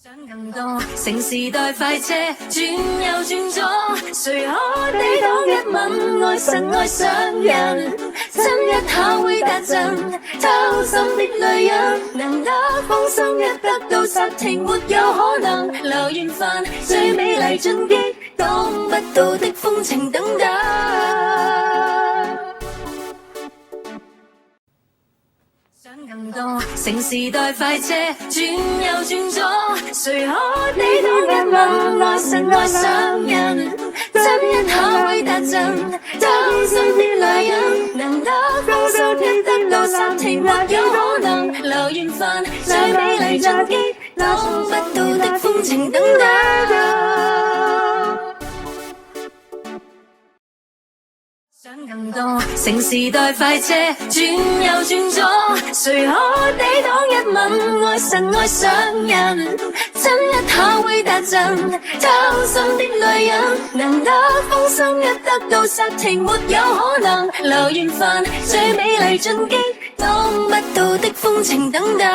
想更多，乘時代快車轉又轉左，誰可抵擋一吻愛神愛上人？親一下會達陣，偷心的女人能得風生一得到實情沒有可能，留緣分最美麗進擊，擋不到的風情等等。想更多，乘時代快車轉又轉左，誰可抵擋一吻愛神愛上人？親一下會達陣，偷心的女人能得風生一得到實情沒有可能，留緣分最美麗進擊，擋不到的風情等等。想更多，乘時代快車轉又轉左，誰可抵擋一吻愛神愛上人？親一下會達陣，偷心的女人能得風生一得到實情沒有可能，留緣分最美麗進擊，擋不到的風情等等。